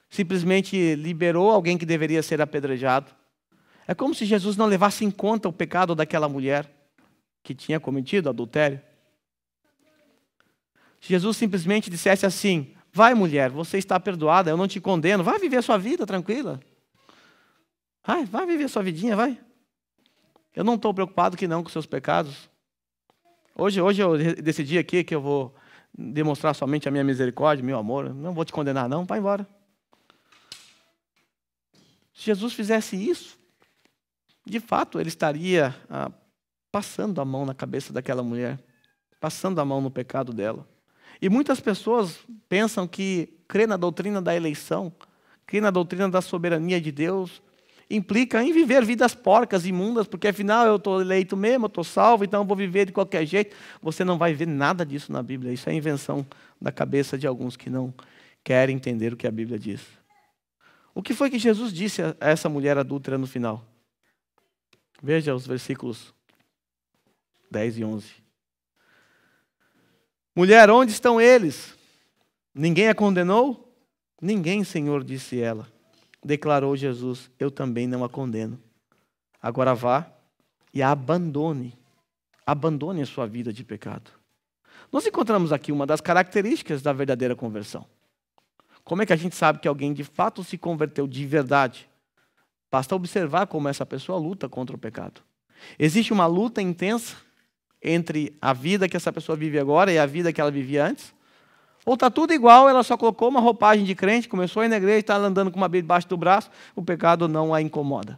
Simplesmente liberou alguém que deveria ser apedrejado. É como se Jesus não levasse em conta o pecado daquela mulher que tinha cometido adultério. Jesus simplesmente dissesse assim, vai mulher, você está perdoada, eu não te condeno, vai viver a sua vida tranquila. Vai viver a sua vidinha, vai. Eu não estou preocupado que não com seus pecados. Hoje eu decidi aqui que eu vou demonstrar somente a minha misericórdia, meu amor, não vou te condenar não, vai embora. Se Jesus fizesse isso, de fato ele estaria passando a mão na cabeça daquela mulher, passando a mão no pecado dela. E muitas pessoas pensam que crer na doutrina da eleição, crer na doutrina da soberania de Deus, implica em viver vidas porcas, imundas, porque afinal eu estou eleito mesmo, eu estou salvo, então eu vou viver de qualquer jeito. Você não vai ver nada disso na Bíblia. Isso é invenção da cabeça de alguns que não querem entender o que a Bíblia diz. O que foi que Jesus disse a essa mulher adúltera no final? Veja os versículos 10 e 11. Mulher, onde estão eles? Ninguém a condenou? Ninguém, Senhor, disse ela. Declarou Jesus, eu também não a condeno. Agora vá e a abandone. Abandone a sua vida de pecado. Nós encontramos aqui uma das características da verdadeira conversão. Como é que a gente sabe que alguém de fato se converteu de verdade? Basta observar como essa pessoa luta contra o pecado. Existe uma luta intensa entre a vida que essa pessoa vive agora e a vida que ela vivia antes? Ou está tudo igual, ela só colocou uma roupagem de crente, começou a ir na igreja, está andando com uma Bíblia debaixo do braço, o pecado não a incomoda.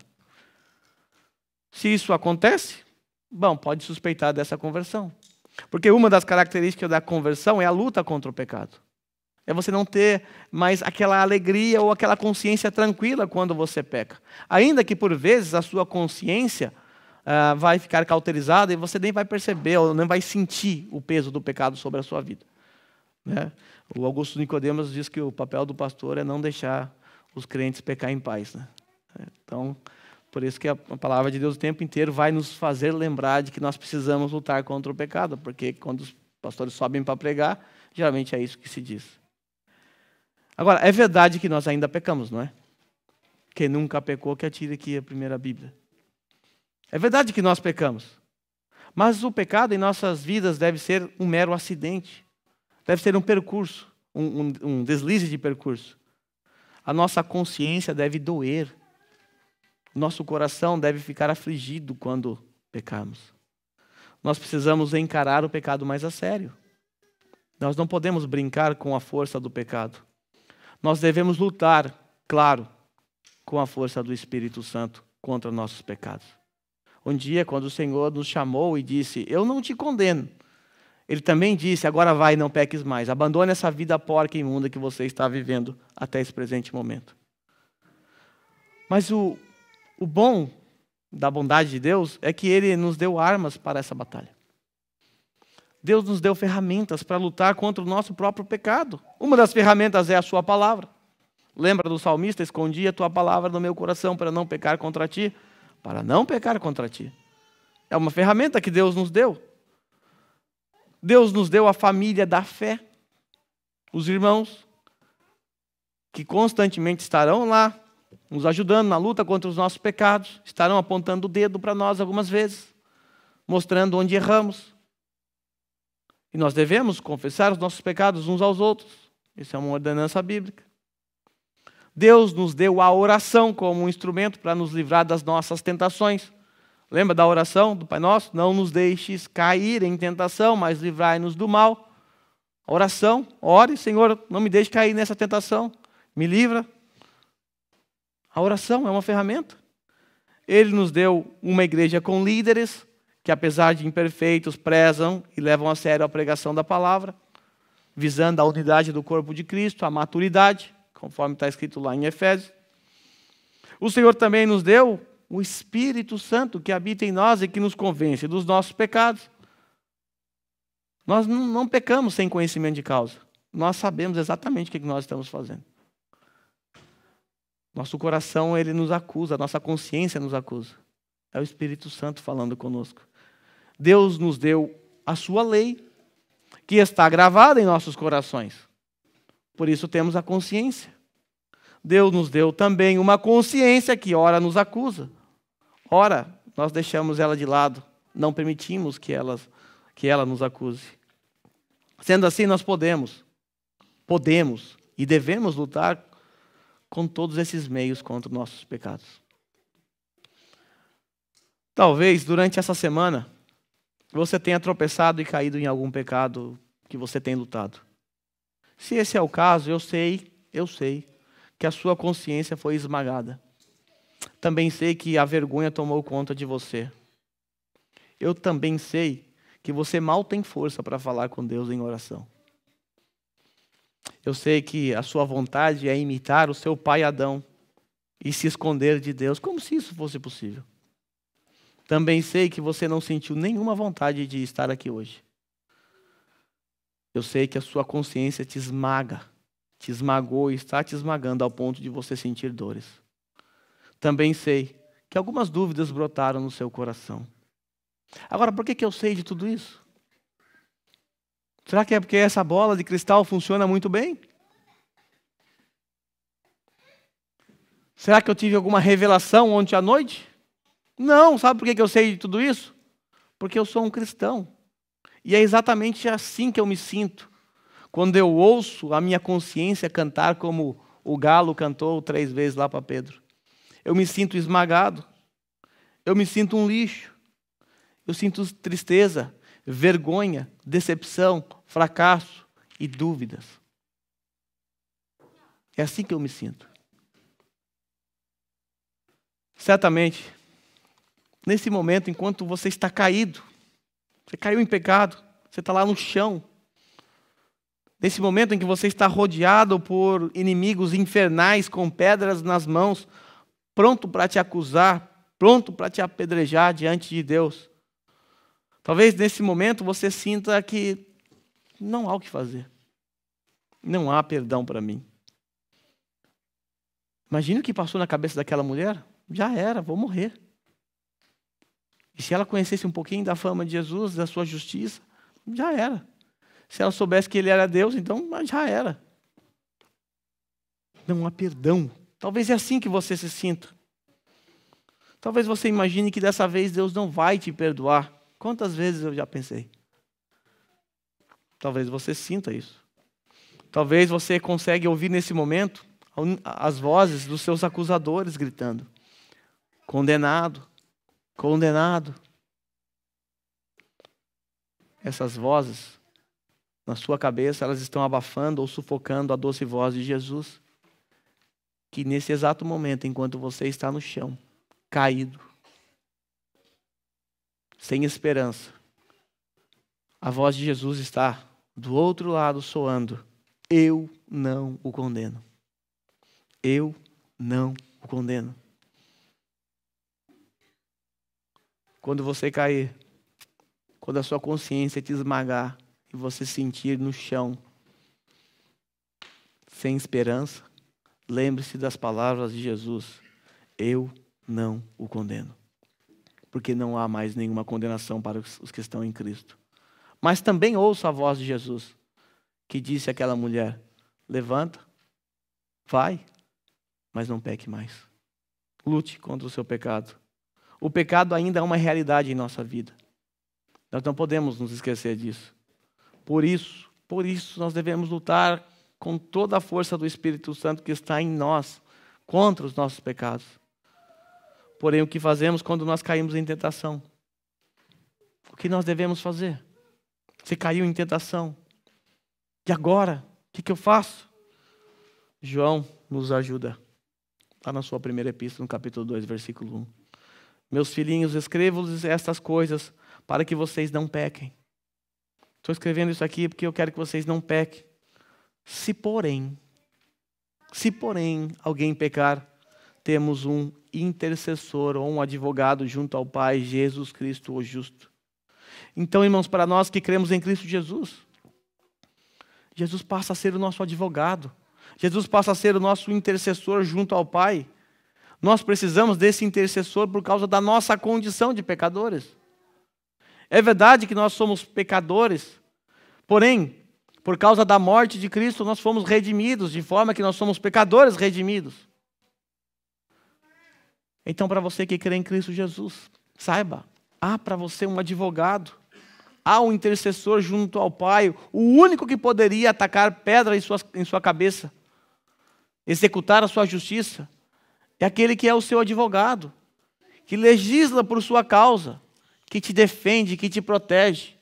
Se isso acontece, bom, pode suspeitar dessa conversão. Porque uma das características da conversão é a luta contra o pecado. É você não ter mais aquela alegria ou aquela consciência tranquila quando você peca. Ainda que, por vezes, a sua consciência vai ficar cauterizada e você nem vai perceber ou nem vai sentir o peso do pecado sobre a sua vida. Né? O Augusto Nicodemos diz que o papel do pastor é não deixar os crentes pecar em paz. Né? Então, por isso que a palavra de Deus o tempo inteiro vai nos fazer lembrar de que nós precisamos lutar contra o pecado, porque quando os pastores sobem para pregar, geralmente é isso que se diz. Agora, é verdade que nós ainda pecamos, não é? Quem nunca pecou, que atire aqui a primeira Bíblia. É verdade que nós pecamos, mas o pecado em nossas vidas deve ser um mero acidente, deve ser um percurso, um deslize de percurso. A nossa consciência deve doer, nosso coração deve ficar afligido quando pecarmos. Nós precisamos encarar o pecado mais a sério. Nós não podemos brincar com a força do pecado. Nós devemos lutar, claro, com a força do Espírito Santo contra nossos pecados. Um dia, quando o Senhor nos chamou e disse, eu não te condeno, Ele também disse, agora vai, não peques mais. Abandone essa vida porca e imunda que você está vivendo até esse presente momento. Mas o bom da bondade de Deus é que Ele nos deu armas para essa batalha. Deus nos deu ferramentas para lutar contra o nosso próprio pecado. Uma das ferramentas é a sua palavra. Lembra do salmista? Escondi a tua palavra no meu coração para não pecar contra ti. Para não pecar contra ti. É uma ferramenta que Deus nos deu. Deus nos deu a família da fé. Os irmãos que constantemente estarão lá, nos ajudando na luta contra os nossos pecados, estarão apontando o dedo para nós algumas vezes, mostrando onde erramos. E nós devemos confessar os nossos pecados uns aos outros. Isso é uma ordenança bíblica. Deus nos deu a oração como um instrumento para nos livrar das nossas tentações. Lembra da oração do Pai Nosso? Não nos deixes cair em tentação, mas livrai-nos do mal. Oração, ore, Senhor, não me deixe cair nessa tentação. Me livra. A oração é uma ferramenta. Ele nos deu uma igreja com líderes, que apesar de imperfeitos, prezam e levam a sério a pregação da palavra, visando a unidade do corpo de Cristo, a maturidade, conforme está escrito lá em Efésios. O Senhor também nos deu o Espírito Santo que habita em nós e que nos convence dos nossos pecados. Nós não pecamos sem conhecimento de causa. Nós sabemos exatamente o que nós estamos fazendo. Nosso coração, ele nos acusa, nossa consciência nos acusa. É o Espírito Santo falando conosco. Deus nos deu a sua lei, que está gravada em nossos corações. Por isso temos a consciência. Deus nos deu também uma consciência que ora nos acusa. Ora, nós deixamos ela de lado, não permitimos que ela nos acuse. Sendo assim, nós podemos e devemos lutar com todos esses meios contra os nossos pecados. Talvez, durante essa semana, você tenha tropeçado e caído em algum pecado que você tem lutado. Se esse é o caso, eu sei que a sua consciência foi esmagada. Também sei que a vergonha tomou conta de você. Eu também sei que você mal tem força para falar com Deus em oração. Eu sei que a sua vontade é imitar o seu pai Adão e se esconder de Deus, como se isso fosse possível. Também sei que você não sentiu nenhuma vontade de estar aqui hoje. Eu sei que a sua consciência te esmaga, te esmagou e está te esmagando ao ponto de você sentir dores. Também sei que algumas dúvidas brotaram no seu coração. Agora, por que eu sei de tudo isso? Será que é porque essa bola de cristal funciona muito bem? Será que eu tive alguma revelação ontem à noite? Não, sabe por que eu sei de tudo isso? Porque eu sou um cristão. E é exatamente assim que eu me sinto. Quando eu ouço a minha consciência cantar como o galo cantou 3 vezes lá para Pedro. Eu me sinto esmagado. Eu me sinto um lixo. Eu sinto tristeza, vergonha, decepção, fracasso e dúvidas. É assim que eu me sinto. Certamente, nesse momento, enquanto você está caído, você caiu em pecado, você está lá no chão. Nesse momento em que você está rodeado por inimigos infernais com pedras nas mãos, pronto para te acusar, pronto para te apedrejar diante de Deus. Talvez nesse momento você sinta que não há o que fazer. Não há perdão para mim. Imagina o que passou na cabeça daquela mulher. Já era, vou morrer. E se ela conhecesse um pouquinho da fama de Jesus, da sua justiça, já era. Se ela soubesse que ele era Deus, então já era. Não há perdão. Talvez é assim que você se sinta. Talvez você imagine que dessa vez Deus não vai te perdoar. Quantas vezes eu já pensei? Talvez você sinta isso. Talvez você consiga ouvir nesse momento as vozes dos seus acusadores gritando: condenado, condenado. Essas vozes, na sua cabeça, elas estão abafando ou sufocando a doce voz de Jesus, que nesse exato momento, enquanto você está no chão, caído, sem esperança, a voz de Jesus está do outro lado soando: eu não o condeno. Eu não o condeno. Quando você cair, quando a sua consciência te esmagar e você sentir no chão, sem esperança, lembre-se das palavras de Jesus: eu não o condeno. Porque não há mais nenhuma condenação para os que estão em Cristo. Mas também ouça a voz de Jesus, que disse àquela mulher: levanta, vai, mas não peque mais. Lute contra o seu pecado. O pecado ainda é uma realidade em nossa vida. Nós não podemos nos esquecer disso. Por isso nós devemos lutar com toda a força do Espírito Santo que está em nós, contra os nossos pecados. Porém, o que fazemos quando nós caímos em tentação? O que nós devemos fazer? Você caiu em tentação. E agora? O que eu faço? João nos ajuda. Está na sua primeira epístola, no capítulo 2, versículo 1. Meus filhinhos, escrevo-lhes estas coisas para que vocês não pequem. Estou escrevendo isso aqui porque eu quero que vocês não pequem. Se porém alguém pecar, temos um intercessor ou um advogado junto ao Pai, Jesus Cristo, o justo. Então, irmãos, para nós que cremos em Cristo Jesus, Jesus passa a ser o nosso advogado. Jesus passa a ser o nosso intercessor junto ao Pai. Nós precisamos desse intercessor por causa da nossa condição de pecadores. É verdade que nós somos pecadores, porém, por causa da morte de Cristo, nós fomos redimidos, de forma que nós somos pecadores redimidos. Então, para você que crê em Cristo Jesus, saiba, há para você um advogado, há um intercessor junto ao Pai, o único que poderia atacar pedra em sua cabeça, executar a sua justiça, é aquele que é o seu advogado, que legisla por sua causa, que te defende, que te protege.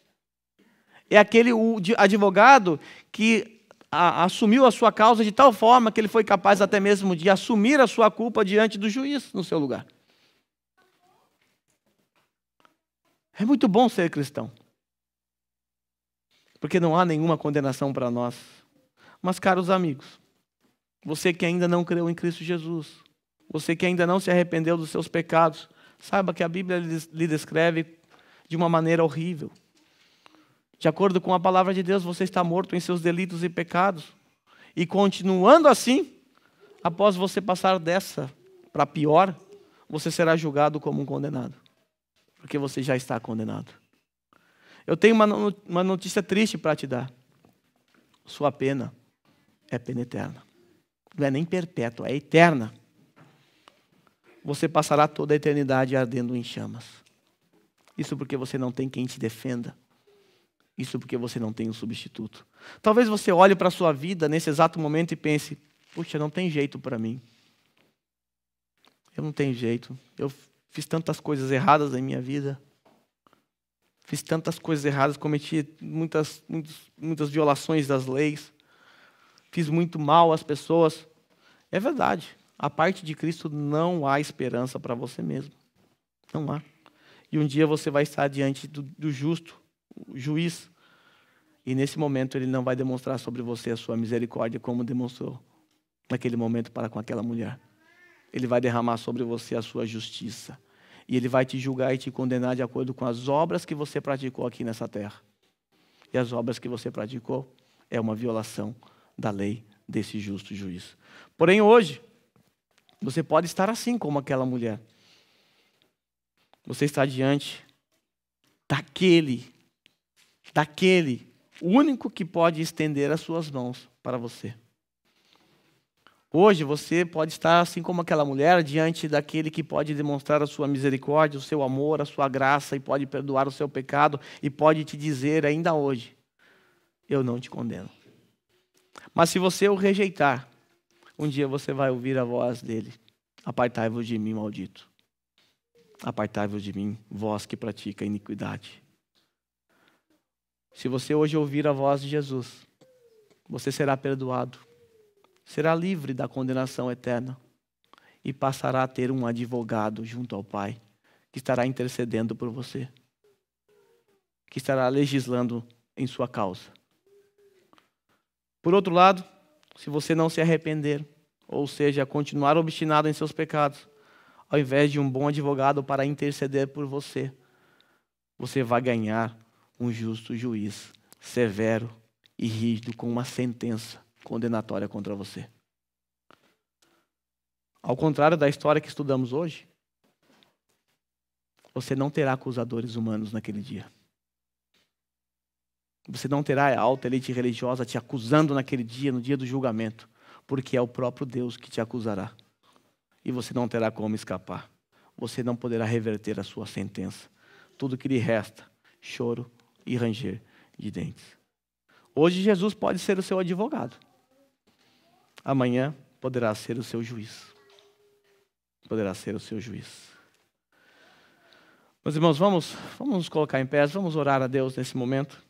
É aquele advogado que assumiu a sua causa de tal forma que ele foi capaz até mesmo de assumir a sua culpa diante do juiz no seu lugar. É muito bom ser cristão, porque não há nenhuma condenação para nós. Mas, caros amigos, você que ainda não creu em Cristo Jesus, você que ainda não se arrependeu dos seus pecados, saiba que a Bíblia lhe descreve de uma maneira horrível. De acordo com a palavra de Deus, você está morto em seus delitos e pecados. E continuando assim, após você passar dessa para pior, você será julgado como um condenado. Porque você já está condenado. Eu tenho uma notícia triste para te dar. Sua pena é pena eterna. Não é nem perpétua, é eterna. Você passará toda a eternidade ardendo em chamas. Isso porque você não tem quem te defenda. Isso porque você não tem um substituto. Talvez você olhe para a sua vida nesse exato momento e pense, puxa, não tem jeito para mim. Eu não tenho jeito. Eu fiz tantas coisas erradas na minha vida. Fiz tantas coisas erradas, cometi muitas violações das leis. Fiz muito mal às pessoas. É verdade. A parte de Cristo não há esperança para você mesmo. Não há. E um dia você vai estar diante do justo, o juiz. E nesse momento ele não vai demonstrar sobre você a sua misericórdia como demonstrou naquele momento para com aquela mulher. Ele vai derramar sobre você a sua justiça. E ele vai te julgar e te condenar de acordo com as obras que você praticou aqui nessa terra. E as obras que você praticou é uma violação da lei desse justo juiz. Porém, hoje, você pode estar assim como aquela mulher. Você está diante daquele, o único que pode estender as suas mãos para você. Hoje você pode estar assim como aquela mulher diante daquele que pode demonstrar a sua misericórdia, o seu amor, a sua graça e pode perdoar o seu pecado e pode te dizer ainda hoje, eu não te condeno. Mas se você o rejeitar, um dia você vai ouvir a voz dele, apartai-vos de mim, maldito. Apartai-vos de mim, vós que pratica iniquidade. Se você hoje ouvir a voz de Jesus, você será perdoado. Será livre da condenação eterna e passará a ter um advogado junto ao Pai que estará intercedendo por você, que estará legislando em sua causa. Por outro lado, se você não se arrepender, ou seja, continuar obstinado em seus pecados, ao invés de um bom advogado para interceder por você, você vai ganhar um justo juiz, severo e rígido, com uma sentença condenatória contra você. Ao contrário da história que estudamos hoje, você não terá acusadores humanos naquele dia. Você não terá a alta elite religiosa te acusando naquele dia, no dia do julgamento, porque é o próprio Deus que te acusará. E você não terá como escapar. Você não poderá reverter a sua sentença. Tudo que lhe resta, choro e ranger de dentes. Hoje Jesus pode ser o seu advogado. Amanhã poderá ser o seu juiz. Poderá ser o seu juiz. Meus irmãos, vamos nos colocar em pé, vamos orar a Deus nesse momento.